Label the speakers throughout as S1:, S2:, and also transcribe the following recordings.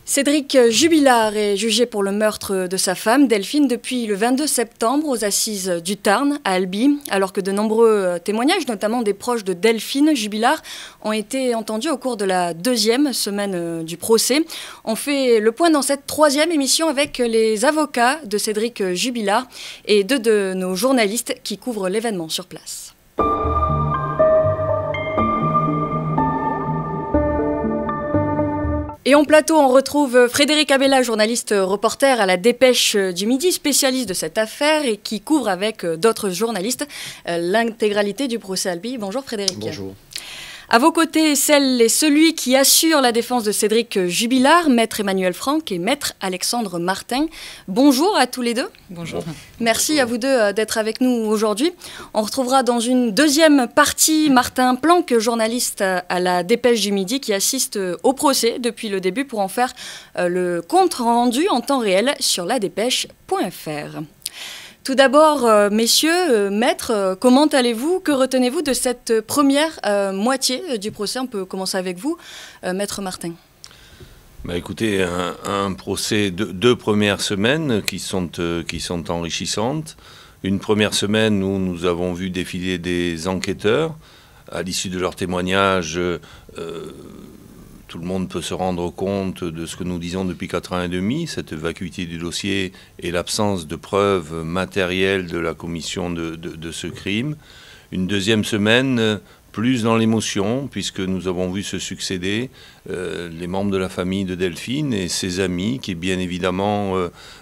S1: Cédric Jubilard est jugé pour le meurtre de sa femme, Delphine, depuis le 22 septembre aux assises du Tarn, à Albi, alors que de nombreux témoignages, notamment des proches de Delphine Jubilard, ont été entendus au cours de la deuxième semaine du procès. On fait le point dans cette troisième émission avec les avocats de Cédric Jubilard et deux de nos journalistes qui couvrent l'événement sur place. Et en plateau, on retrouve Frédéric Abella, journaliste reporter à la Dépêche du Midi, spécialiste de cette affaire et qui couvre avec d'autres journalistes l'intégralité du procès Albi. Bonjour Frédéric.
S2: Bonjour.
S1: À vos côtés, celle et celui qui assure la défense de Cédric Jubilard, maître Emmanuel Franck et maître Alexandre Martin. Bonjour à tous les deux.
S3: Bonjour.
S1: Merci à vous deux d'être avec nous aujourd'hui. On retrouvera dans une deuxième partie Martin Planck, journaliste à la Dépêche du Midi, qui assiste au procès depuis le début pour en faire le compte rendu en temps réel sur ladépêche.fr. Tout d'abord, messieurs, maîtres, comment allez-vous? Que retenez-vous de cette première moitié du procès? On peut commencer avec vous, maître Martin.
S2: Écoutez, un procès de deux premières semaines qui sont enrichissantes. Une première semaine où nous avons vu défiler des enquêteurs. À l'issue de leurs témoignages, tout le monde peut se rendre compte de ce que nous disons depuis 4 ans et demi, cette vacuité du dossier et l'absence de preuves matérielles de la commission de ce crime. Une deuxième semaine, plus dans l'émotion, puisque nous avons vu se succéder les membres de la famille de Delphine et ses amis, qui bien évidemment,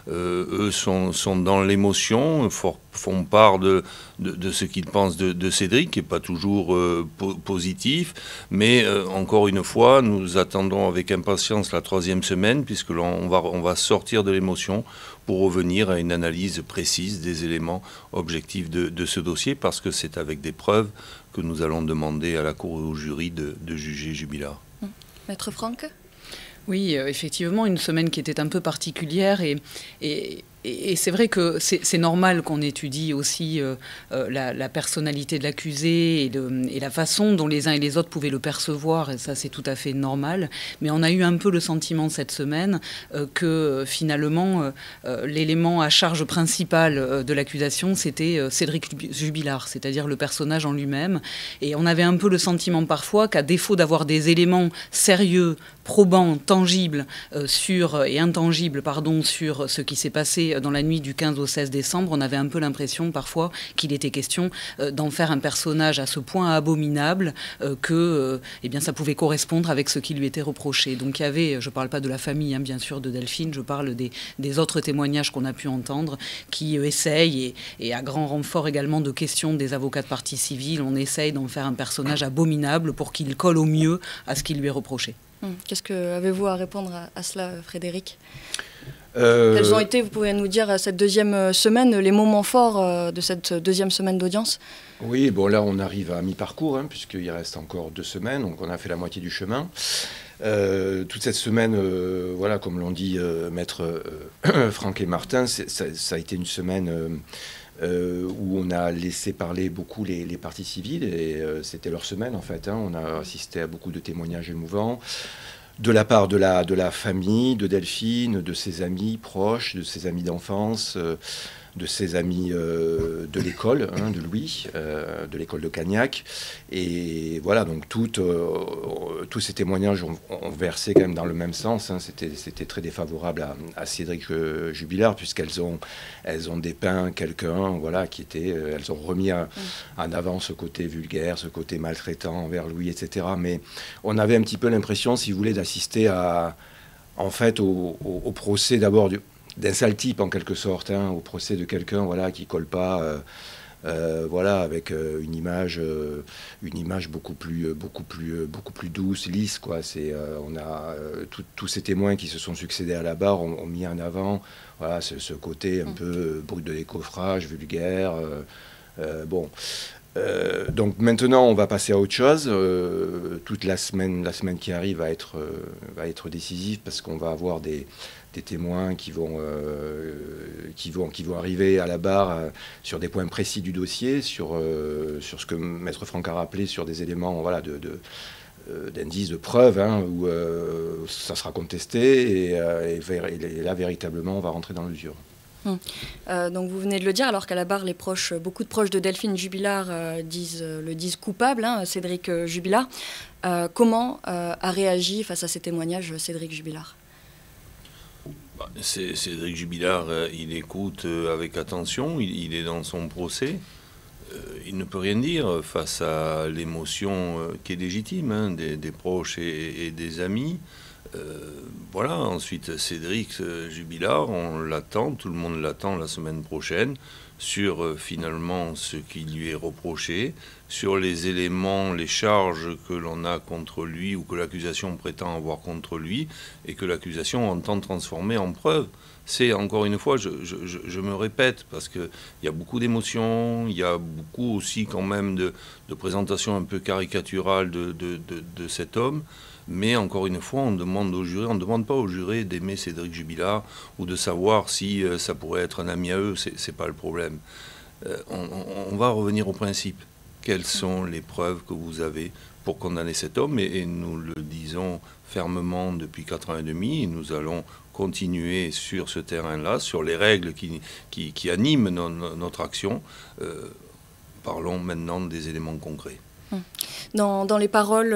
S2: eux, sont dans l'émotion, font part de ce qu'ils pensent de Cédric, qui n'est pas toujours positif. Mais encore une fois, nous attendons avec impatience la troisième semaine, puisque on va sortir de l'émotion pour revenir à une analyse précise des éléments objectifs de ce dossier, parce que c'est avec des preuves que nous allons demander à la Cour et au jury de juger Jubilard.
S1: Maître Franck?
S3: Oui, effectivement, une semaine qui était un peu particulière et c'est vrai que c'est normal qu'on étudie aussi la personnalité de l'accusé et la façon dont les uns et les autres pouvaient le percevoir, et ça c'est tout à fait normal. Mais on a eu un peu le sentiment cette semaine que finalement l'élément à charge principale de l'accusation c'était Cédric Jubilard, c'est-à-dire le personnage en lui-même. Et on avait un peu le sentiment parfois qu'à défaut d'avoir des éléments sérieux, probants, tangibles et intangibles sur ce qui s'est passé dans la nuit du 15 au 16 décembre, on avait un peu l'impression parfois qu'il était question d'en faire un personnage à ce point abominable que ça pouvait correspondre avec ce qui lui était reproché. Donc il y avait, je ne parle pas de la famille bien sûr de Delphine, je parle des autres témoignages qu'on a pu entendre qui essayent, et à grand renfort également de questions des avocats de partie civile, on essaye d'en faire un personnage abominable pour qu'il colle au mieux à ce qui lui est reproché.
S1: Qu'est-ce que avez-vous à répondre à cela, Frédéric? Quels ont été, vous pouvez nous dire, cette deuxième semaine, les moments forts de cette deuxième semaine d'audience?
S4: Oui, bon là on arrive à mi-parcours, puisqu'il reste encore 2 semaines, donc on a fait la moitié du chemin. Toute cette semaine, voilà, comme l'ont dit maître Franck et Martin, ça a été une semaine où on a laissé parler beaucoup les parties civiles, et c'était leur semaine en fait. On a assisté à beaucoup de témoignages émouvants de la part de la famille, de Delphine, de ses amis proches, de ses amis d'enfance, de ses amis de l'école, de Louis, de l'école de Cagnac. Et voilà, donc tous ces témoignages ont versé quand même dans le même sens. C'était très défavorable à Cédric Jubilard, puisqu'elles ont dépeint quelqu'un, voilà, qui était... elles ont remis en avant ce côté vulgaire, ce côté maltraitant envers Louis, etc. Mais on avait un petit peu l'impression, si vous voulez, d'assister au procès d'abord d'un sale type en quelque sorte, au procès de quelqu'un, voilà, qui colle pas, voilà, avec une image beaucoup plus douce, lisse, quoi. On a tous ces témoins qui se sont succédés à la barre ont mis en avant, voilà, ce côté un peu brut de décoffrage, vulgaire, bon. Donc maintenant on va passer à autre chose. Toute la semaine qui arrive va être décisive, parce qu'on va avoir des témoins qui vont arriver à la barre sur des points précis du dossier, sur ce que maître Franck a rappelé, sur des éléments, voilà, d'indices, de preuves, où ça sera contesté, et là, véritablement, on va rentrer dans l'usure.
S1: Donc vous venez de le dire, alors qu'à la barre, beaucoup de proches de Delphine Jubilard le disent coupable, Cédric Jubilard. Comment a réagi face à ces témoignages Cédric Jubilard?
S2: Cédric Jubilard, il écoute avec attention, il est dans son procès. Il ne peut rien dire face à l'émotion qui est légitime des proches et des amis. Voilà, ensuite Cédric Jubilard, on l'attend, tout le monde l'attend la semaine prochaine, sur finalement ce qui lui est reproché, sur les éléments, les charges que l'on a contre lui ou que l'accusation prétend avoir contre lui et que l'accusation entend transformer en preuve. C'est, encore une fois, je me répète, parce qu'il y a beaucoup d'émotions, il y a beaucoup aussi quand même de présentations un peu caricaturales de cet homme. Mais encore une fois, on demande aux jurés, on ne demande pas aux jurés d'aimer Cédric Jubilard ou de savoir si ça pourrait être un ami à eux, c'est pas le problème. On va revenir au principe. Quelles sont les preuves que vous avez pour condamner cet homme? Et nous le disons fermement depuis 4 ans et demi, et nous allons continuer sur ce terrain-là, sur les règles qui animent notre action. Parlons maintenant des éléments concrets.
S1: Dans les paroles,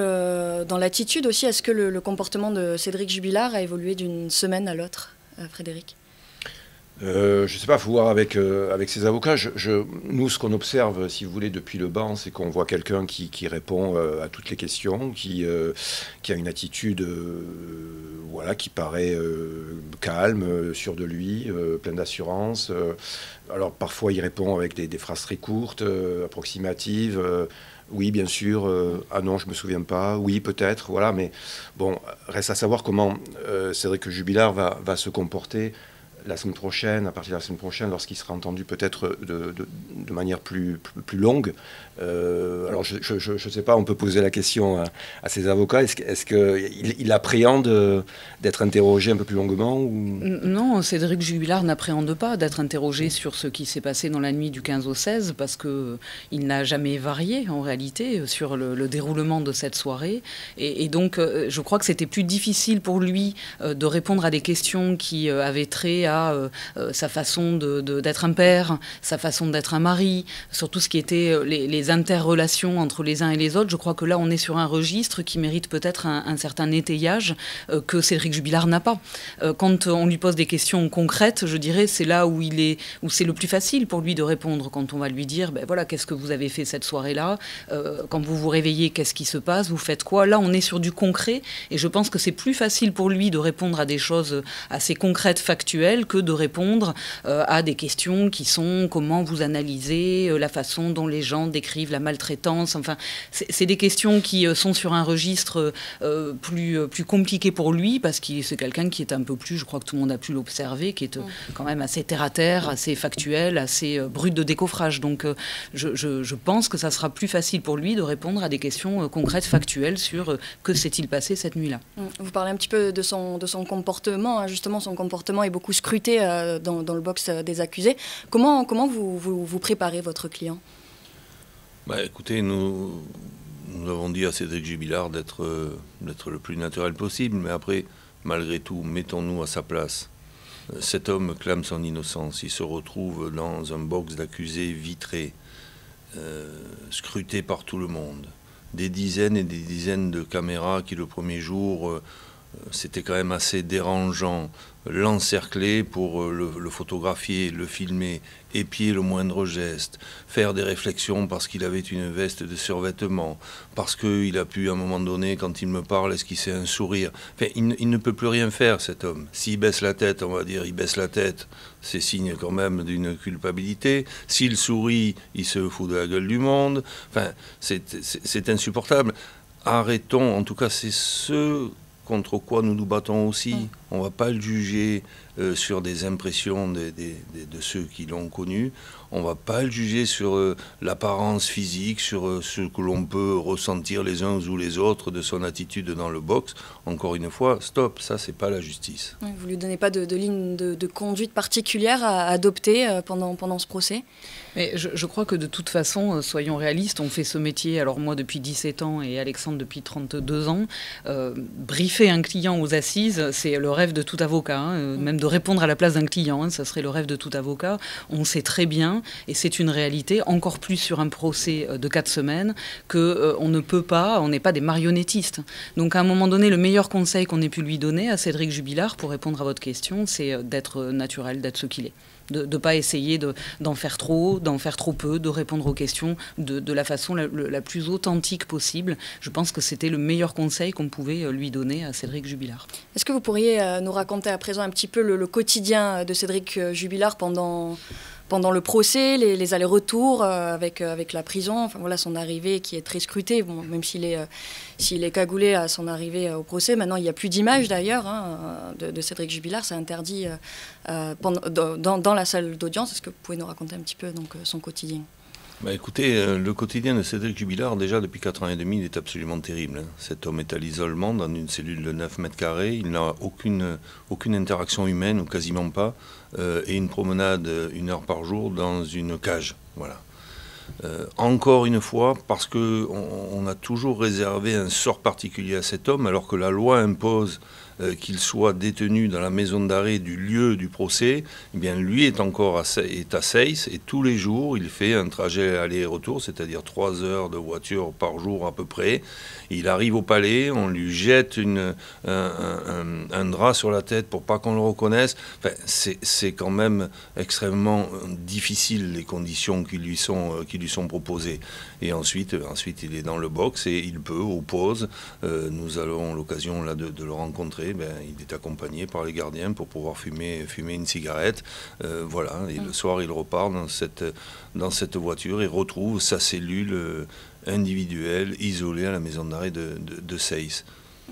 S1: dans l'attitude aussi, est-ce que le comportement de Cédric Jubilard a évolué d'une semaine à l'autre, Frédéric?
S4: Je ne sais pas, il faut voir avec ses avocats. Nous, ce qu'on observe, si vous voulez, depuis le banc, c'est qu'on voit quelqu'un qui répond à toutes les questions, qui a une attitude qui paraît calme, sûr de lui, plein d'assurance. Alors parfois, il répond avec des phrases très courtes, approximatives. Oui, bien sûr. Ah non, je me souviens pas. Oui, peut-être. Voilà, mais bon, reste à savoir comment Cédric Jubilard va se comporter la semaine prochaine, à partir de la semaine prochaine, lorsqu'il sera entendu peut-être de manière plus longue. Alors, je ne sais pas, on peut poser la question à ses avocats. Est-ce qu'il appréhende d'être interrogé un peu plus longuement ou...
S3: Non, Cédric Jubilard n'appréhende pas d'être interrogé sur ce qui s'est passé dans la nuit du 15 au 16, parce qu'il n'a jamais varié, en réalité, sur le déroulement de cette soirée. Et donc, je crois que c'était plus difficile pour lui de répondre à des questions qui avaient trait à sa façon d'être un père, sa façon d'être un mari, sur tout ce qui était les interrelations entre les uns et les autres. Je crois que là, on est sur un registre qui mérite peut-être un certain étayage que Cédric Jubilard n'a pas. Quand on lui pose des questions concrètes, je dirais, c'est là où c'est le plus facile pour lui de répondre. Quand on va lui dire, ben voilà, qu'est-ce que vous avez fait cette soirée-là, quand vous vous réveillez, qu'est-ce qui se passe, vous faites quoi? Là, on est sur du concret, et je pense que c'est plus facile pour lui de répondre à des choses assez concrètes, factuelles, que de répondre à des questions qui sont comment vous analysez la façon dont les gens décrivent la maltraitance. Enfin, c'est des questions qui sont sur un registre plus compliqué pour lui, parce que c'est quelqu'un qui est un peu plus, je crois que tout le monde a pu l'observer, qui est quand même assez terre-à-terre, assez factuel, assez brut de décoffrage. Donc je pense que ça sera plus facile pour lui de répondre à des questions concrètes, factuelles sur que s'est-il passé cette nuit-là.
S1: Vous parlez un petit peu de son comportement, justement son comportement est beaucoup scruté dans le box des accusés. Comment vous préparez votre client?
S2: Écoutez, nous avons dit à Cédric Jubilard d'être le plus naturel possible, mais après, malgré tout, mettons-nous à sa place. Cet homme clame son innocence, il se retrouve dans un box d'accusés vitré, scruté par tout le monde. Des dizaines et des dizaines de caméras qui, le premier jour, c'était quand même assez dérangeant, l'encercler pour le photographier, le filmer, épier le moindre geste, faire des réflexions parce qu'il avait une veste de survêtement, parce qu'il a pu, à un moment donné, quand il me parle, esquisser un sourire. Enfin, il ne peut plus rien faire, cet homme. S'il baisse la tête, on va dire, il baisse la tête, c'est signe quand même d'une culpabilité. S'il sourit, il se fout de la gueule du monde. Enfin, c'est insupportable. Arrêtons, en tout cas, c'est ce contre quoi nous nous battons aussi. on ne va pas le juger sur des impressions de ceux qui l'ont connu. On ne va pas le juger sur l'apparence physique, sur ce que l'on peut ressentir les uns ou les autres de son attitude dans le box. Encore une fois, stop, ça c'est pas la justice.
S1: Vous ne lui donnez pas de ligne de conduite particulière à adopter pendant ce procès?
S3: Mais je crois que de toute façon, soyons réalistes, on fait ce métier, alors moi depuis 17 ans et Alexandre depuis 32 ans. Briefer un client aux assises, c'est le rêve de tout avocat, même de répondre à la place d'un client, ça serait le rêve de tout avocat. On sait très bien, et c'est une réalité, encore plus sur un procès de 4 semaines, qu'on ne peut pas, on n'est pas des marionnettistes. Donc à un moment donné, le meilleur conseil qu'on ait pu lui donner à Cédric Jubilard, pour répondre à votre question, c'est d'être naturel, d'être ce qu'il est. De ne pas essayer d'en faire trop peu, de répondre aux questions de la façon la plus authentique possible. Je pense que c'était le meilleur conseil qu'on pouvait lui donner à Cédric Jubilard.
S1: Est-ce que vous pourriez nous raconter à présent un petit peu le quotidien de Cédric Jubilard pendant le procès, les allers-retours avec la prison, enfin voilà, son arrivée qui est très scrutée, bon, même s'il est cagoulé à son arrivée au procès. Maintenant, il n'y a plus d'image d'ailleurs de Cédric Jubilard, c'est interdit dans la salle d'audience. Est-ce que vous pouvez nous raconter un petit peu son quotidien?
S2: Écoutez, le quotidien de Cédric Jubilard, déjà depuis 4 ans et demi, il est absolument terrible. Cet homme est à l'isolement dans une cellule de 9 mètres carrés. Il n'a aucune interaction humaine, ou quasiment pas, et une promenade 1 heure par jour dans une cage. Voilà. Encore une fois, parce qu'on a toujours réservé un sort particulier à cet homme, alors que la loi impose qu'il soit détenu dans la maison d'arrêt du lieu du procès, eh bien lui est à Seyss, et tous les jours il fait un trajet aller-retour, c'est-à-dire 3 heures de voiture par jour à peu près. Il arrive au palais, on lui jette un drap sur la tête pour pas qu'on le reconnaisse. Enfin, c'est quand même extrêmement difficile les conditions qui lui sont proposées. Et ensuite il est dans le box et il peut, aux pauses, nous avons l'occasion là de le rencontrer. Il est accompagné par les gardiens pour pouvoir fumer une cigarette. Voilà, et le soir, il repart dans cette voiture et retrouve sa cellule individuelle, isolée à la maison d'arrêt de Seyss.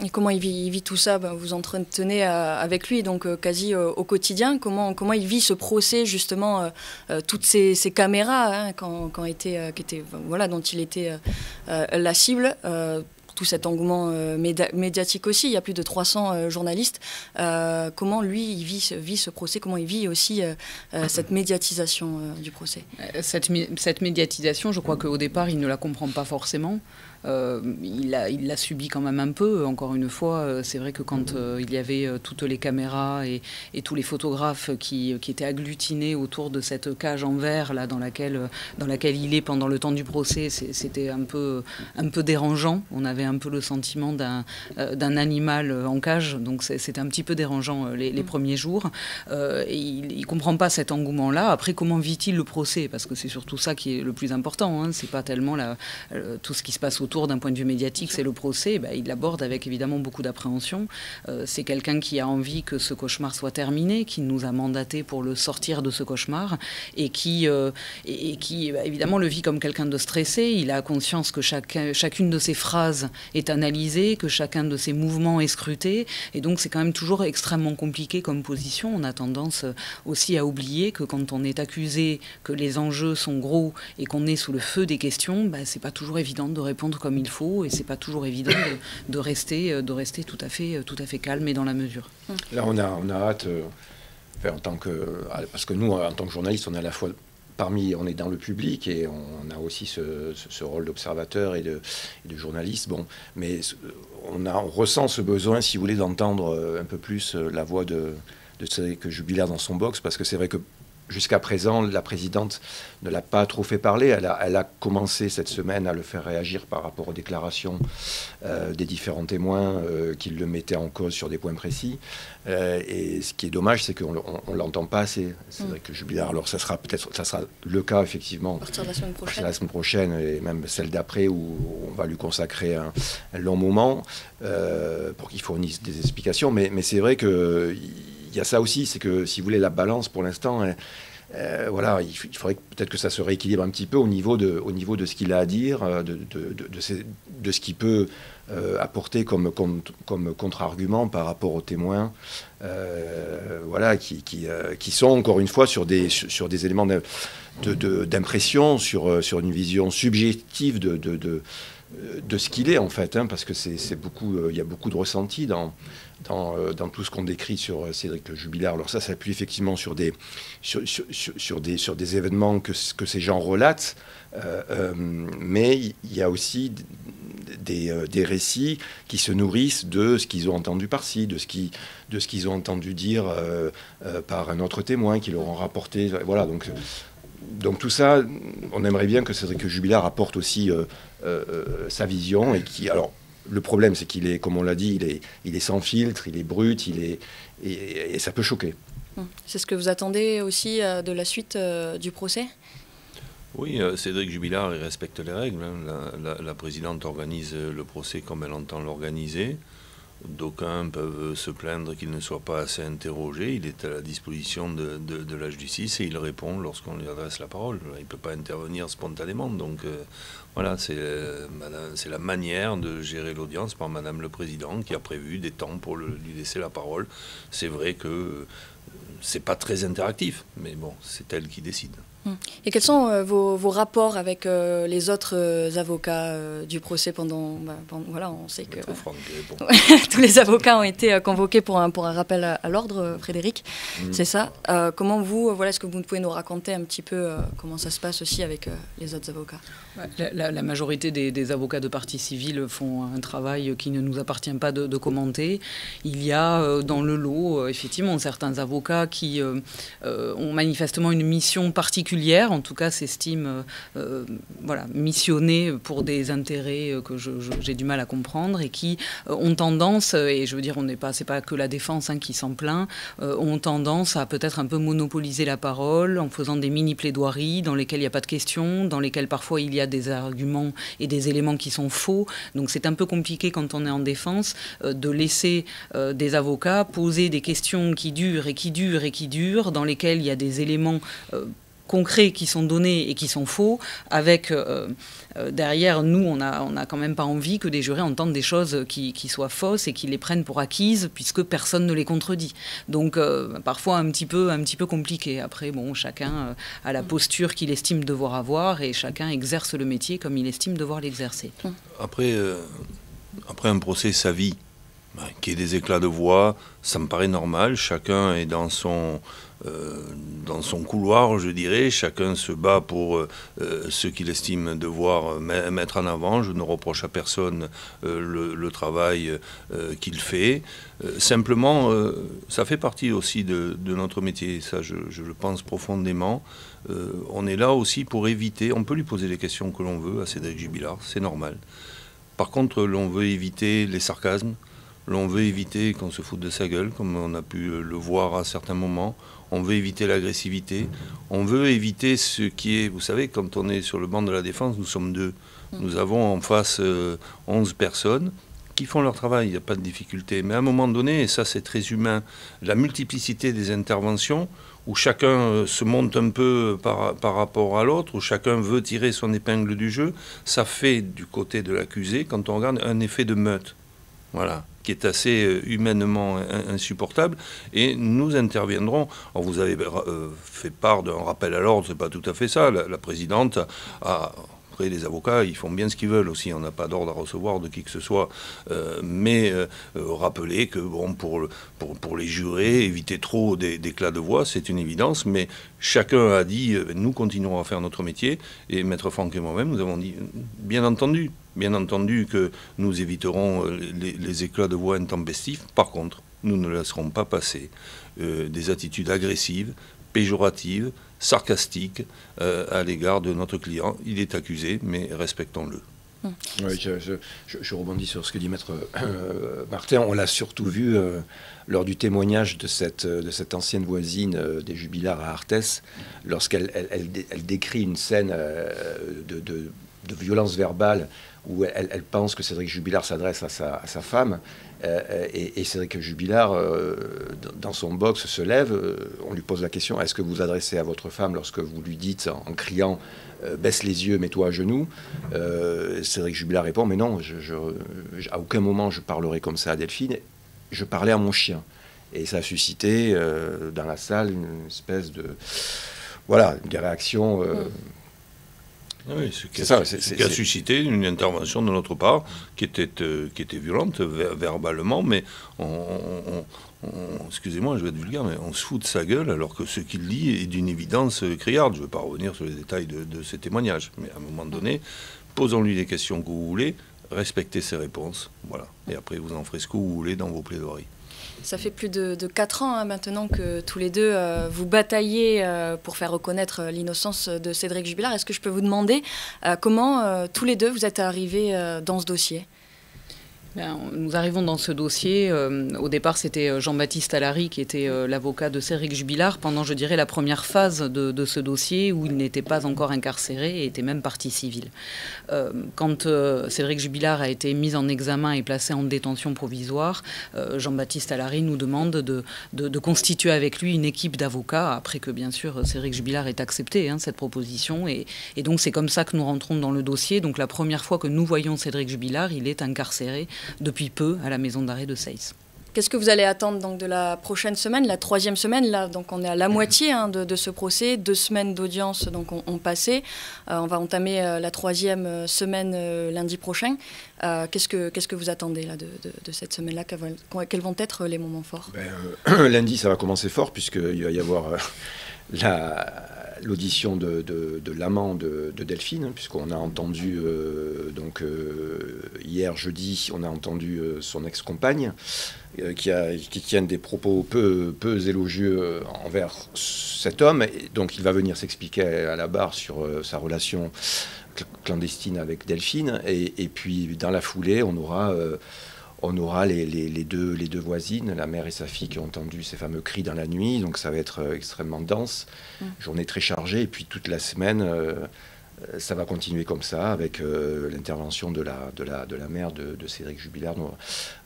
S1: Et comment il vit tout ça? Vous entretenez avec lui donc quasi au quotidien. Comment il vit ce procès, justement, toutes ces caméras dont il était la cible, tout cet engouement médiatique aussi, il y a plus de 300 journalistes. Comment lui, il vit ce procès? Comment il vit aussi cette médiatisation du procès?
S3: Cette médiatisation, je crois qu'au départ, il ne la comprend pas forcément. Il l'a subi quand même un peu. Encore une fois, c'est vrai que quand il y avait toutes les caméras et tous les photographes qui étaient agglutinés autour de cette cage en verre là, dans laquelle il est pendant le temps du procès, c'était un peu dérangeant. On avait un peu le sentiment d'un animal en cage, donc c'était un petit peu dérangeant les premiers jours. Et il ne comprend pas cet engouement-là. Après, comment vit-il le procès? Parce que c'est surtout ça qui est le plus important. Hein. C'est pas tellement tout ce qui se passe autour d'un point de vue médiatique, c'est le procès. Il l'aborde avec évidemment beaucoup d'appréhension. C'est quelqu'un qui a envie que ce cauchemar soit terminé, qui nous a mandaté pour le sortir de ce cauchemar et qui évidemment le vit comme quelqu'un de stressé. Il a conscience que chacune de ses phrases est analysée, que chacun de ses mouvements est scruté, et donc c'est quand même toujours extrêmement compliqué comme position. On a tendance aussi à oublier que quand on est accusé, que les enjeux sont gros et qu'on est sous le feu des questions, c'est pas toujours évident de répondre comme il faut, et c'est pas toujours évident de rester tout à fait calme et dans la mesure.
S4: Là, on a hâte, parce que nous, en tant que journalistes, on est à la fois on est dans le public et on a aussi ce rôle d'observateur et de journaliste. Bon, mais on ressent ce besoin, si vous voulez, d'entendre un peu plus la voix de Cédric Jubilard dans son box, parce que c'est vrai que jusqu'à présent, la présidente ne l'a pas trop fait parler. Elle a commencé cette semaine à le faire réagir par rapport aux déclarations des différents témoins qui le mettaient en cause sur des points précis. Et ce qui est dommage, c'est qu'on ne l'entend pas assez. C'est vrai que Jubilard, alors ça sera le cas, effectivement, à partir de la semaine prochaine, et même celle d'après, où on va lui consacrer un long moment pour qu'il fournisse des explications. Mais c'est vrai que... Il y a ça aussi, c'est que, si vous voulez, la balance, pour l'instant, voilà, il faudrait peut-être que ça se rééquilibre un petit peu au niveau de ce qu'il a à dire, de ce qu'il peut apporter comme contre-argument par rapport aux témoins, voilà, qui sont encore une fois sur des éléments d'impression, sur une vision subjective de ce qu'il est en fait, hein, parce que il y a beaucoup de ressenti dans tout ce qu'on décrit sur Cédric Jubilard. Alors ça s'appuie effectivement sur des événements que ces gens relatent, mais il y a aussi des récits qui se nourrissent de ce qu'ils ont entendu par-ci, de ce qu'ils ont entendu dire par un autre témoin qui leur ont rapporté. Voilà, donc tout ça, on aimerait bien que Cédric Jubilard apporte aussi sa vision. Alors, le problème, c'est qu'il est, comme on l'a dit, il est sans filtre, il est brut, et ça peut choquer.
S1: C'est ce que vous attendez aussi de la suite du procès ?
S2: Oui, Cédric Jubilard, il respecte les règles. Hein. La présidente organise le procès comme elle entend l'organiser. D'aucuns peuvent se plaindre qu'il ne soit pas assez interrogé. Il est à la disposition de la justice et il répond lorsqu'on lui adresse la parole. Il ne peut pas intervenir spontanément. Donc voilà, c'est la manière de gérer l'audience par Madame le Président qui a prévu des temps pour lui laisser la parole. C'est vrai que c'est pas très interactif, mais bon, c'est elle qui décide.
S1: Et quels sont vos rapports avec les autres avocats du procès pendant voilà, on sait que tous les avocats ont été convoqués pour un rappel à l'ordre, Frédéric, c'est ça. Comment est-ce que vous pouvez nous raconter un petit peu comment ça se passe aussi avec les autres avocats ?
S3: La majorité des avocats de partie civile font un travail qui ne nous appartient pas de commenter. Il y a dans le lot, effectivement, certains avocats qui ont manifestement une mission particulière, en tout cas s'estiment missionnés pour des intérêts que j'ai du mal à comprendre et qui ont tendance, et je veux dire, c'est pas que la défense qui s'en plaint, ont tendance à peut-être un peu monopoliser la parole en faisant des mini-plaidoiries dans lesquelles il n'y a pas de questions, dans lesquelles parfois il y a des arguments et des éléments qui sont faux. Donc c'est un peu compliqué quand on est en défense de laisser des avocats poser des questions qui durent et qui durent et qui durent, dans lesquelles il y a des éléments concrets qui sont donnés et qui sont faux, avec derrière nous, on a quand même pas envie que des jurés entendent des choses qui soient fausses et qui les prennent pour acquises, puisque personne ne les contredit. Donc parfois un petit peu compliqué. Après, bon, chacun a la posture qu'il estime devoir avoir et chacun exerce le métier comme il estime devoir l'exercer.
S2: Après un procès, sa vie, qu'il y ait des éclats de voix, ça me paraît normal. Chacun est dans son couloir, je dirais. Chacun se bat pour ce qu'il estime devoir mettre en avant. Je ne reproche à personne le travail qu'il fait. Simplement, ça fait partie aussi de notre métier. Ça, je le pense profondément. On est là aussi pour éviter. On peut lui poser les questions que l'on veut à Cédric Jubilard, c'est normal. Par contre, l'on veut éviter les sarcasmes. L'on veut éviter qu'on se foute de sa gueule, comme on a pu le voir à certains moments. On veut éviter l'agressivité. On veut éviter ce qui est... Vous savez, quand on est sur le banc de la défense, nous sommes deux. Nous avons en face 11 personnes qui font leur travail, il n'y a pas de difficulté. Mais à un moment donné, et ça c'est très humain, la multiplicité des interventions, où chacun se monte un peu par rapport à l'autre, où chacun veut tirer son épingle du jeu, ça fait du côté de l'accusé, quand on regarde, un effet de meute. Voilà, qui est assez humainement insupportable, et nous interviendrons. Alors vous avez fait part d'un rappel à l'ordre, c'est pas tout à fait ça. La présidente a... Après, les avocats, ils font bien ce qu'ils veulent aussi. On n'a pas d'ordre à recevoir de qui que ce soit. Mais rappeler que bon, pour les jurés, éviter trop d'éclats de voix, c'est une évidence. Mais chacun a dit, nous continuerons à faire notre métier. Et Maître Franck et moi-même, nous avons dit, bien entendu que nous éviterons les éclats de voix intempestifs. Par contre, nous ne laisserons pas passer des attitudes agressives, péjoratives, sarcastiques à l'égard de notre client. Il est accusé, mais respectons-le.
S4: Oui, je rebondis sur ce que dit Maître Martin. On l'a surtout vu lors du témoignage de cette ancienne voisine des Jubilards à Arthès, lorsqu'elle décrit une scène de violence verbale où elle pense que Cédric Jubilard s'adresse à sa femme, et Cédric Jubilard, dans son box, se lève, on lui pose la question, est-ce que vous vous adressez à votre femme lorsque vous lui dites en criant baisse les yeux, mets-toi à genoux? Cédric Jubilard répond, mais non, à aucun moment je parlerai comme ça à Delphine, je parlais à mon chien. Et ça a suscité dans la salle une espèce de... Voilà, des réactions...
S2: Oui, ce qui a suscité une intervention de notre part qui était violente verbalement, mais excusez-moi, je vais être vulgaire, mais on se fout de sa gueule alors que ce qu'il dit est d'une évidence criarde. Je ne vais pas revenir sur les détails de ces témoignages, mais à un moment donné, posons-lui les questions que vous voulez, respectez ses réponses, voilà. Et après, vous en ferez ce que vous voulez dans vos plaidoiries.
S1: Ça fait plus de 4 ans maintenant que tous les deux vous bataillez pour faire reconnaître l'innocence de Cédric Jubilard. Est-ce que je peux vous demander comment tous les deux vous êtes arrivés dans ce dossier ?
S3: Nous arrivons dans ce dossier. Au départ, c'était Jean-Baptiste Allary qui était l'avocat de Cédric Jubilard pendant, je dirais, la première phase de ce dossier où il n'était pas encore incarcéré et était même partie civile. Quand Cédric Jubilard a été mis en examen et placé en détention provisoire, Jean-Baptiste Allary nous demande de constituer avec lui une équipe d'avocats, après que, bien sûr, Cédric Jubilard ait accepté cette proposition. Et donc, c'est comme ça que nous rentrons dans le dossier. Donc, la première fois que nous voyons Cédric Jubilard, il est incarcéré depuis peu à la maison d'arrêt de Seyss.
S1: Qu'est-ce que vous allez attendre donc de la prochaine semaine, la 3e semaine là, donc on est à la moitié de ce procès, 2 semaines d'audience donc on passé. On va entamer la 3e semaine lundi prochain. Qu'est-ce que vous attendez là de cette semaine-là? Quels vont être les moments forts?
S4: Lundi, ça va commencer fort puisqu'il va y avoir l'audition de l'amant de Delphine, puisqu'on a entendu, hier jeudi, on a entendu son ex-compagne qui tiennent des propos peu élogieux envers cet homme. Et donc il va venir s'expliquer à la barre sur sa relation clandestine avec Delphine. Et puis dans la foulée, on aura les deux voisines, la mère et sa fille, qui ont entendu ces fameux cris dans la nuit. Donc ça va être extrêmement dense, journée très chargée. Et puis toute la semaine, ça va continuer comme ça, avec l'intervention de la mère de Cédric Jubilard,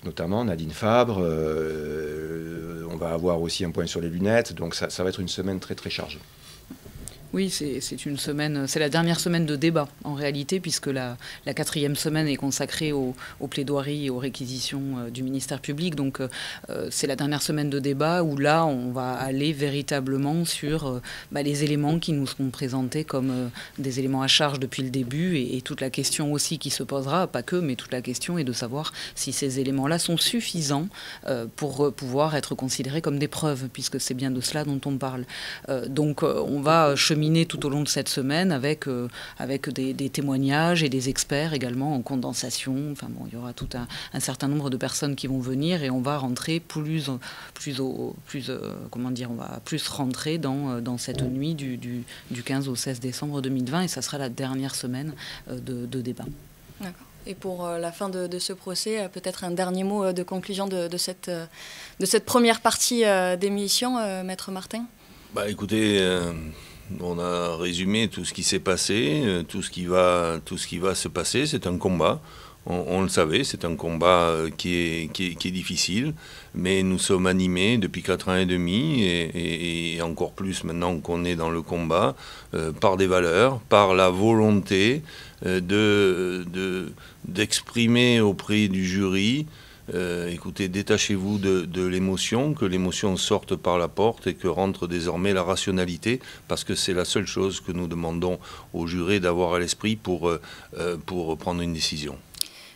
S4: notamment Nadine Fabre. On va avoir aussi un point sur les lunettes. Donc ça va être une semaine très très chargée.
S3: Oui, c'est une semaine, c'est la dernière semaine de débat en réalité, puisque la 4e semaine est consacrée aux plaidoiries et aux réquisitions du ministère public. Donc c'est la dernière semaine de débat où là on va aller véritablement sur les éléments qui nous seront présentés comme des éléments à charge depuis le début, et toute la question aussi qui se posera, pas que, mais toute la question est de savoir si ces éléments-là sont suffisants pour pouvoir être considérés comme des preuves, puisque c'est bien de cela dont on parle. Donc on va cheminer tout au long de cette semaine avec des témoignages et des experts également en condensation. Enfin bon, il y aura tout un certain nombre de personnes qui vont venir et on va rentrer on va plus rentrer dans cette nuit du 15 au 16 décembre 2020 et ça sera la dernière semaine de débat.
S1: D'accord. Et pour la fin de ce procès, peut-être un dernier mot de conclusion de cette première partie d'émission, Maître Martin?
S2: Écoutez, on a résumé tout ce qui s'est passé, tout ce qui va se passer. C'est un combat. On le savait, c'est un combat qui est difficile, mais nous sommes animés depuis 4 ans et demi, et encore plus maintenant qu'on est dans le combat, par des valeurs, par la volonté d'exprimer auprès du jury. Écoutez, détachez-vous de l'émotion, que l'émotion sorte par la porte et que rentre désormais la rationalité, parce que c'est la seule chose que nous demandons aux jurés d'avoir à l'esprit pour prendre une décision.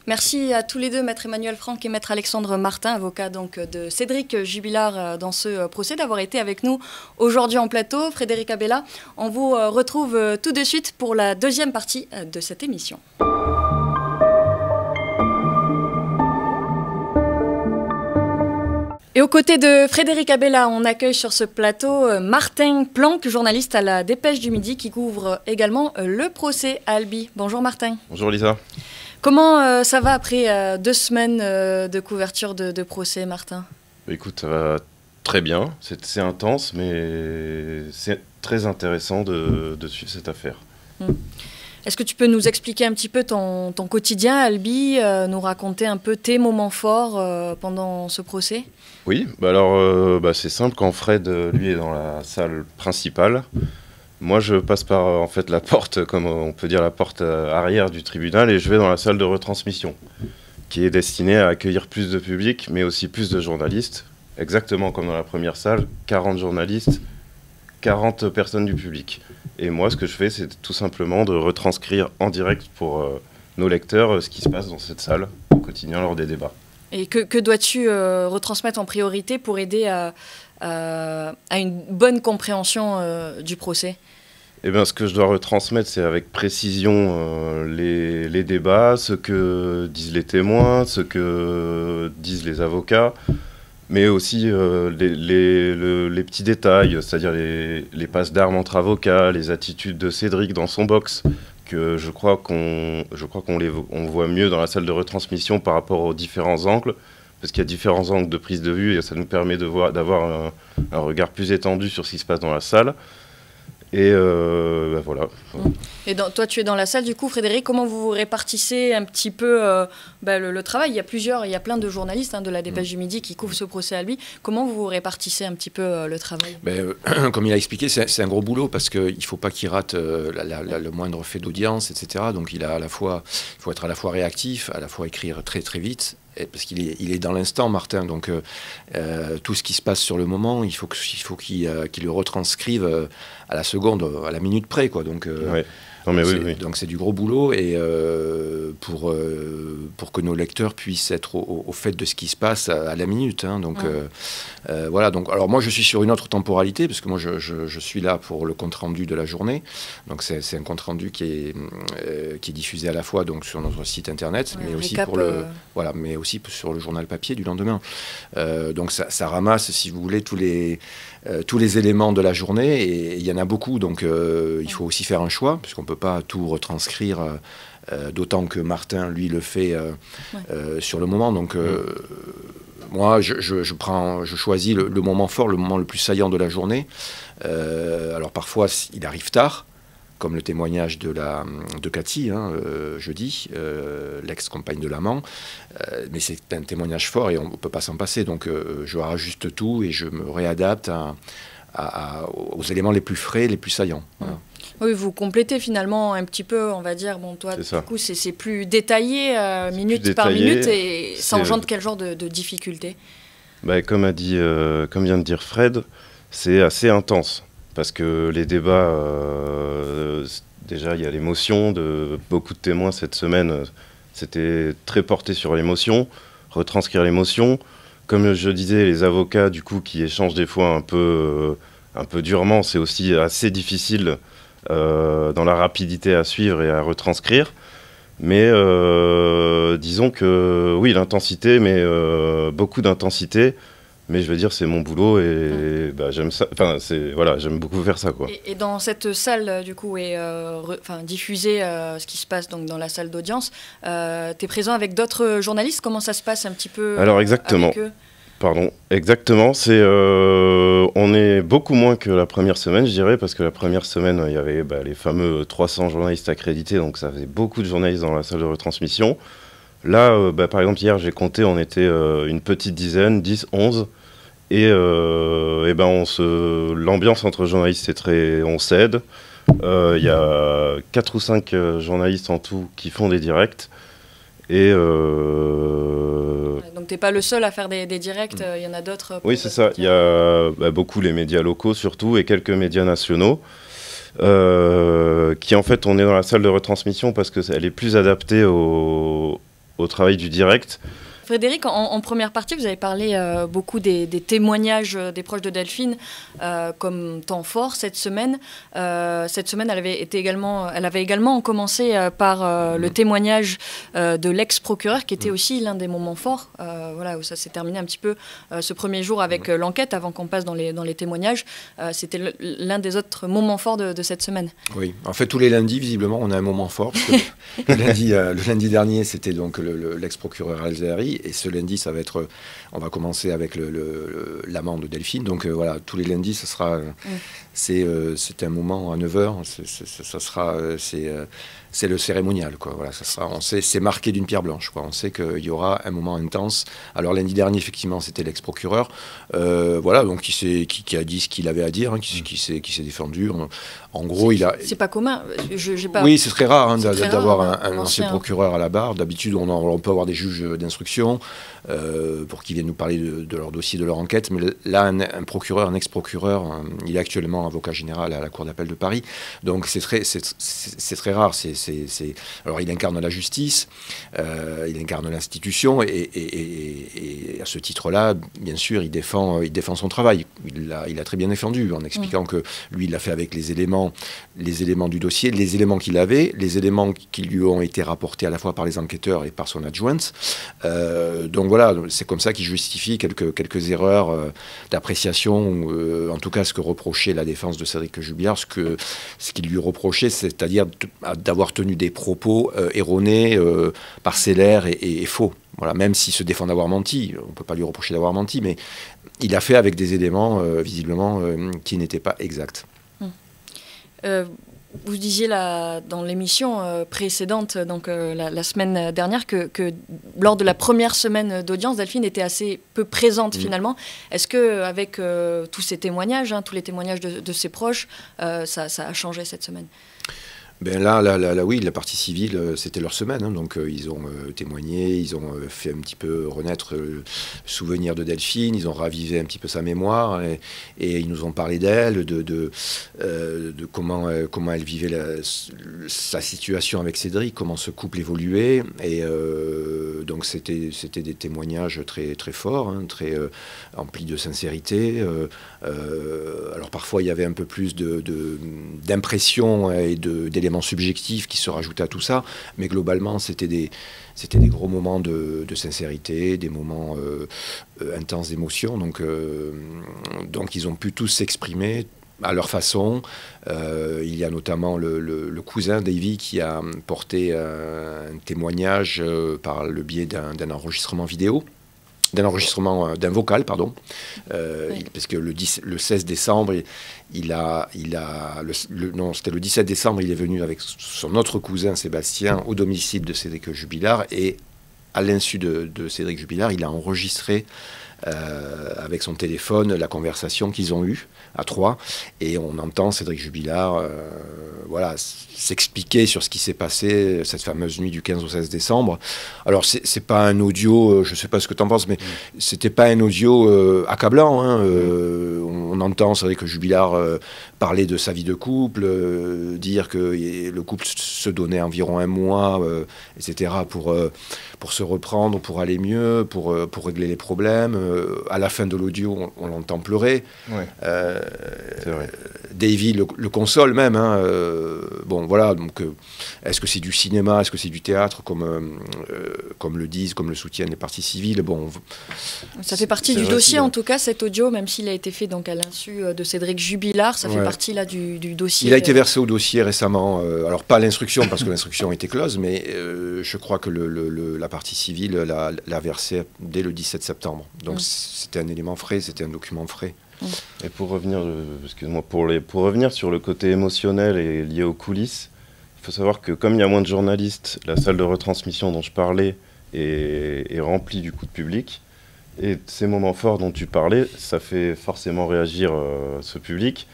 S1: Merci à tous les deux, Maître Emmanuel Franck et Maître Alexandre Martin, avocat donc de Cédric Jubilard dans ce procès, d'avoir été avec nous aujourd'hui en plateau. Frédéric Abella, on vous retrouve tout de suite pour la 2e partie de cette émission. Et aux côtés de Frédéric Abella, on accueille sur ce plateau Martin Planck, journaliste à la Dépêche du Midi, qui couvre également le procès à Albi. Bonjour Martin.
S5: Bonjour Lisa.
S1: Comment ça va après 2 semaines de couverture de procès, Martin?
S5: Écoute, ça va très bien. C'est intense, mais c'est très intéressant de suivre cette affaire.
S1: Est-ce que tu peux nous expliquer un petit peu ton quotidien, Albi, nous raconter un peu tes moments forts pendant ce procès?
S5: Oui, alors c'est simple, quand Fred, lui, est dans la salle principale, moi je passe par en fait la porte, comme on peut dire la porte arrière du tribunal, et je vais dans la salle de retransmission, qui est destinée à accueillir plus de public, mais aussi plus de journalistes, exactement comme dans la première salle, 40 journalistes, 40 personnes du public. Et moi, ce que je fais, c'est tout simplement de retranscrire en direct pour nos lecteurs ce qui se passe dans cette salle au quotidien lors des débats.
S1: Et que dois-tu retransmettre en priorité pour aider à une bonne compréhension du procès?
S5: Eh bien, ce que je dois retransmettre, c'est avec précision les débats, ce que disent les témoins, ce que disent les avocats, mais aussi les petits détails, c'est-à-dire les passes d'armes entre avocats, les attitudes de Cédric dans son box, que je crois qu'on voit mieux dans la salle de retransmission par rapport aux différents angles, parce qu'il y a différents angles de prise de vue et ça nous permet d'avoir un regard plus étendu sur ce qui se passe dans la salle. Et voilà.
S1: Et toi, tu es dans la salle, du coup, Frédéric, comment vous répartissez un petit peu le travail? Il y a plein de journalistes de la Dépêche du Midi qui couvrent ce procès à lui. Comment vous répartissez un petit peu le travail?
S4: Comme il a expliqué, c'est un gros boulot parce qu'il ne faut pas qu'il rate le moindre fait d'audience, etc. Donc il faut être à la fois réactif, à la fois écrire très très vite. Parce qu'il est dans l'instant, Martin, donc tout ce qui se passe sur le moment, il faut qu'il le retranscrive à la seconde, à la minute près, quoi. Donc,
S5: ouais. Non, mais oui.
S4: Donc c'est du gros boulot et pour que nos lecteurs puissent être au fait de ce qui se passe à la minute. Donc voilà. Donc alors moi je suis sur une autre temporalité parce que moi je suis là pour le compte rendu de la journée. Donc c'est un compte rendu qui est diffusé à la fois donc sur notre site internet, mais aussi mais aussi sur le journal papier du lendemain. Donc ça ramasse, si vous voulez, tous les éléments de la journée et il y en a beaucoup. Donc il faut aussi faire un choix puisqu'on peut pas tout retranscrire, d'autant que Martin, lui, le fait sur le moment. Donc, moi, je choisis le moment fort, le moment le plus saillant de la journée. Alors, parfois, il arrive tard, comme le témoignage de Cathy, jeudi, l'ex-compagne de l'amant. Mais c'est un témoignage fort et on ne peut pas s'en passer. Donc, je rajuste tout et je me réadapte aux éléments les plus frais, les plus saillants. Voilà.
S1: Oui, vous complétez finalement un petit peu, on va dire, bon, toi, du coup, c'est plus détaillé, minute par minute, et ça engendre quel genre de difficultés?
S5: Comme vient de dire Fred, c'est assez intense, parce que les débats, déjà, il y a l'émotion de beaucoup de témoins cette semaine, c'était très porté sur l'émotion, retranscrire l'émotion. Comme je disais, les avocats, du coup, qui échangent des fois un peu durement, c'est aussi assez difficile dans la rapidité à suivre et à retranscrire. Mais disons que oui, l'intensité, mais beaucoup d'intensité. Mais je veux dire, c'est mon boulot et j'aime ça. Enfin, j'aime beaucoup faire ça, quoi.
S1: Et dans cette salle, du coup, est diffusé ce qui se passe donc dans la salle d'audience. Tu es présent avec d'autres journalistes. Comment ça se passe un petit peu?
S5: Alors exactement.
S1: Avec eux?
S5: Pardon, exactement. On est beaucoup moins que la première semaine, je dirais, parce que la première semaine, il y avait les fameux 300 journalistes accrédités, donc ça faisait beaucoup de journalistes dans la salle de retransmission. Là, par exemple, hier, j'ai compté, on était une petite dizaine, 10, 11, et l'ambiance entre journalistes est on s'aide. Il y a 4 ou 5 journalistes en tout qui font des directs, et
S1: donc t'es pas le seul à faire des directs, il y en a d'autres.
S5: Oui, c'est ça. Il y a beaucoup les médias locaux surtout et quelques médias nationaux qui en fait on est dans la salle de retransmission parce qu'elle est plus adaptée au travail du direct.
S1: Frédéric, en première partie, vous avez parlé beaucoup des témoignages des proches de Delphine comme temps fort cette semaine. Cette semaine, elle avait également commencé par le témoignage de l'ex-procureur, qui était aussi l'un des moments forts. Où ça s'est terminé un petit peu ce premier jour avec l'enquête, avant qu'on passe dans les témoignages. C'était l'un des autres moments forts de cette semaine. Oui,
S4: en fait, tous les lundis, visiblement, on a un moment fort. Parce que le lundi dernier, c'était donc l'ex-procureur Al-Zahari. lundi, et ce lundi, ça va être, on va commencer avec l'amant de Delphine. Donc voilà, tous les lundis, ça sera, c'est un moment à 9h, ça sera, c'est le cérémonial, quoi. Voilà, ça sera, on sait, c'est marqué d'une pierre blanche, quoi. On sait qu'il y aura un moment intense. Alors lundi dernier, effectivement, c'était l'ex-procureur, voilà, donc qui a dit ce qu'il avait à dire, hein, qui s'est défendu. En gros,
S1: c'est pas commun. J'ai pas...
S4: Oui, c'est très rare hein, d'avoir
S1: rare,
S4: un ancien procureur à la barre. D'habitude, on peut avoir des juges d'instruction pour qu'ils viennent nous parler de leur dossier, de leur enquête. Mais là, un procureur, un ex-procureur, il est actuellement avocat général à la Cour d'appel de Paris. Donc c'est très rare. Alors il incarne la justice, il incarne l'institution, et à ce titre-là, bien sûr, il défend son travail. Il l'a très bien défendu en expliquant que lui, il l'a fait avec les éléments du dossier, les éléments qu'il avait, les éléments qui lui ont été rapportés à la fois par les enquêteurs et par son adjointe. Donc voilà, c'est comme ça qu'il justifie quelques erreurs d'appréciation, en tout cas ce que reprochait la défense de Cédric Jubilard, ce qu'il lui reprochait, c'est-à-dire d'avoir tenu des propos erronés, parcellaires et faux. Voilà, même s'il se défend d'avoir menti, on ne peut pas lui reprocher d'avoir menti, mais il a fait avec des éléments visiblement qui n'étaient pas exacts.
S1: Vous disiez dans l'émission précédente, donc la semaine dernière, que lors de la première semaine d'audience, Delphine était assez peu présente finalement. Est-ce qu'avec tous ces témoignages, tous les témoignages de ses proches, ça a changé cette semaine ?
S4: Ben là, oui, la partie civile, c'était leur semaine. Hein, donc, ils ont témoigné, ils ont fait un petit peu renaître le souvenir de Delphine, ils ont ravivé un petit peu sa mémoire, et ils nous ont parlé d'elle, de comment elle vivait sa situation avec Cédric, comment ce couple évoluait. Et donc, c'était des témoignages très, très forts, hein, très emplis de sincérité. Alors, parfois, il y avait un peu plus d'impression et d'éléments subjectifs qui se rajoutaient à tout ça, mais globalement c'était des gros moments de sincérité, des moments intenses d'émotion, donc ils ont pu tous s'exprimer à leur façon. Il y a notamment le cousin Davy qui a porté un témoignage par le biais d'un enregistrement vidéo, d'un vocal, pardon, parce que le 16 décembre, c'était le 17 décembre, il est venu avec son autre cousin Sébastien au domicile de Cédric Jubilard, et à l'insu de Cédric Jubilard, il a enregistré avec son téléphone la conversation qu'ils ont eue à trois, et on entend Cédric Jubilard s'expliquer sur ce qui s'est passé cette fameuse nuit du 15 au 16 décembre. Alors c'est pas un audio, je sais pas ce que tu en penses, mais c'était pas un audio accablant, hein, on entend Cédric Jubilard parler de sa vie de couple, dire que le couple se donnait environ un mois, etc., pour se reprendre, pour aller mieux, pour régler les problèmes. À la fin de l'audio, on l'entend pleurer. Ouais. C'est vrai. Davy le console même. Hein, bon, voilà. Donc, est-ce que c'est du cinéma, est-ce que c'est du théâtre, comme le disent, comme le soutiennent les parties civiles. Bon,
S1: ça fait partie du dossier, en tout cas, cet audio, même s'il a été fait donc à l'insu de Cédric Jubilard, ça fait partie là du dossier.
S4: Il a été versé au dossier récemment. Alors pas l'instruction, parce que l'instruction était close, mais je crois que la partie civile l'a versé dès le 17 septembre. Donc c'était un élément frais, c'était un document frais.
S5: Et pour revenir, excuse-moi, pour revenir sur le côté émotionnel et lié aux coulisses, il faut savoir que comme il y a moins de journalistes, la salle de retransmission dont je parlais est remplie du coup de public. Et ces moments forts dont tu parlais, ça fait forcément réagir ce public.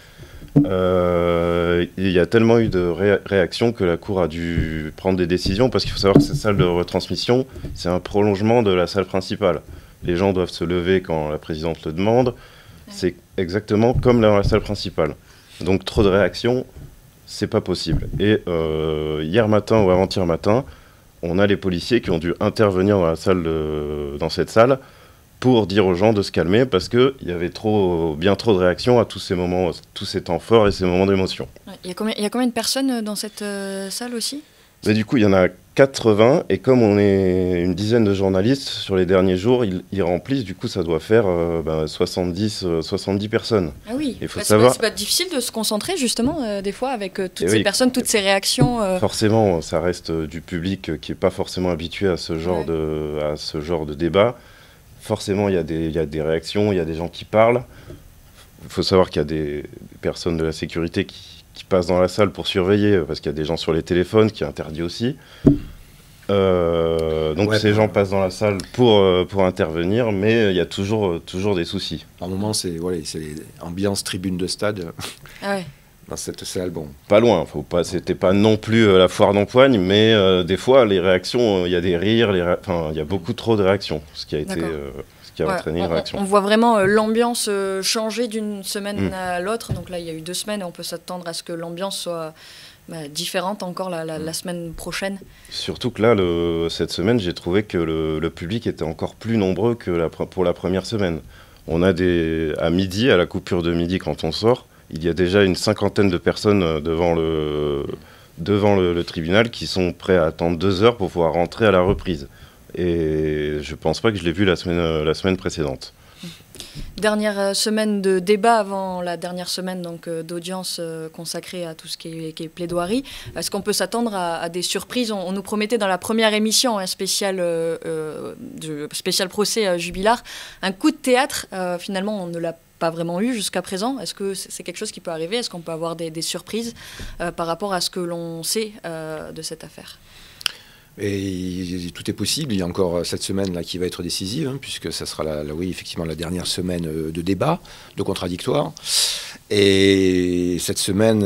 S5: Il y a tellement eu de réactions que la Cour a dû prendre des décisions, parce qu'il faut savoir que cette salle de retransmission, c'est un prolongement de la salle principale. Les gens doivent se lever quand la présidente le demande. C'est exactement comme dans la salle principale. Donc trop de réactions, c'est pas possible. Et hier matin ou avant-hier matin, on a les policiers qui ont dû intervenir dans cette salle pour dire aux gens de se calmer, parce qu'il y avait bien trop de réactions à tous ces moments, tous ces temps forts et ces moments d'émotion.
S1: Il y a combien de personnes dans cette salle aussi ?
S5: Mais du coup, il y en a 80, et comme on est une dizaine de journalistes, sur les derniers jours, ils remplissent, du coup ça doit faire 70 personnes.
S1: Ah oui,
S5: il faut savoir...
S1: c'est pas difficile de se concentrer justement des fois avec toutes ces personnes, toutes ces réactions.
S5: Forcément, ça reste du public qui n'est pas forcément habitué à ce genre, de débat. Forcément, il y a des réactions, il y a des gens qui parlent. Il faut savoir qu'il y a des personnes de la sécurité qui passent dans la salle pour surveiller, parce qu'il y a des gens sur les téléphones, qui est interdit aussi. Donc ces gens passent dans la salle pour intervenir, mais il y a toujours des soucis.
S4: Par moment, c'est ambiance tribune de stade dans cette salle. Bon.
S5: Pas loin, c'était pas non plus la foire d'empoigne, mais des fois, les réactions, il y a des rires, il y a beaucoup trop de réactions, ce qui a été... qui a entraîné une réaction.
S1: On voit vraiment l'ambiance changer d'une semaine à l'autre. Donc là, il y a eu 2 semaines et on peut s'attendre à ce que l'ambiance soit différente encore la semaine prochaine.
S5: Surtout que là, cette semaine, j'ai trouvé que le public était encore plus nombreux que pour la première semaine. On a à midi, à la coupure de midi, quand on sort, il y a déjà une 50aine de personnes devant le tribunal qui sont prêts à attendre 2 heures pour pouvoir rentrer à la reprise. Et je pense pas que je l'ai vu la semaine précédente.
S1: Dernière semaine de débat avant la dernière semaine d'audience consacrée à tout ce qui est plaidoirie. Est-ce qu'on peut s'attendre à des surprises? On nous promettait dans la première émission un spécial procès jubilar, un coup de théâtre. Finalement, on ne l'a pas vraiment eu jusqu'à présent. Est-ce que c'est quelque chose qui peut arriver? Est-ce qu'on peut avoir des surprises par rapport à ce que l'on sait de cette affaire?
S4: Et tout est possible. Il y a encore cette semaine là qui va être décisive, puisque ça sera effectivement la dernière semaine de débat, de contradictoire. Et cette semaine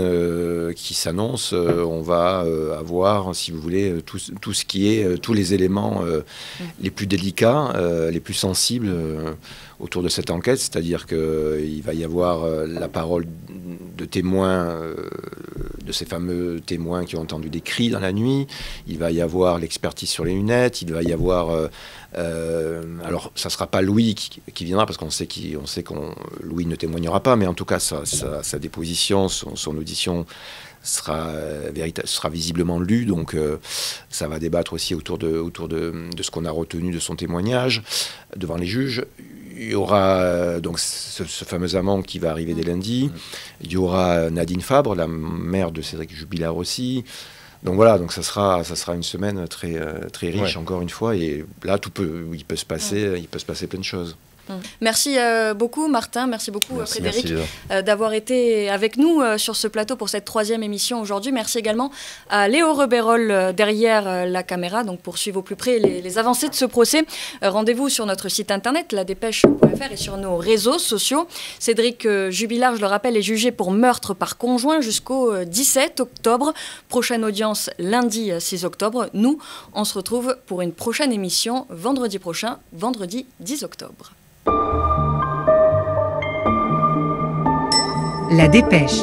S4: qui s'annonce, on va avoir, si vous voulez, tout ce qui est tous les éléments les plus délicats, les plus sensibles autour de cette enquête. C'est-à-dire qu'il va y avoir la parole de témoins, de ces fameux témoins qui ont entendu des cris dans la nuit. Il va y avoir l'expertise sur les lunettes. Il va y avoir... alors, ça ne sera pas Louis qui viendra, parce qu'on sait que Louis ne témoignera pas, mais en tout cas, sa déposition, son audition sera visiblement lue. Donc, ça va débattre aussi autour de ce qu'on a retenu de son témoignage devant les juges. Il y aura donc ce fameux amant qui va arriver dès lundi. Il y aura Nadine Fabre, la mère de Cédric Jubilard aussi. Donc voilà, donc ça sera une semaine très riche, encore une fois. Et là, il peut se passer plein de choses.
S1: Merci beaucoup Martin, merci beaucoup Frédéric d'avoir été avec nous sur ce plateau pour cette 3e émission aujourd'hui. Merci également à Léo Rebérol derrière la caméra, donc pour suivre au plus près les avancées de ce procès. Rendez-vous sur notre site internet ladépêche.fr et sur nos réseaux sociaux. Cédric Jubilard, je le rappelle, est jugé pour meurtre par conjoint jusqu'au 17 octobre. Prochaine audience lundi 6 octobre. Nous, on se retrouve pour une prochaine émission vendredi prochain, vendredi 10 octobre.
S6: La Dépêche.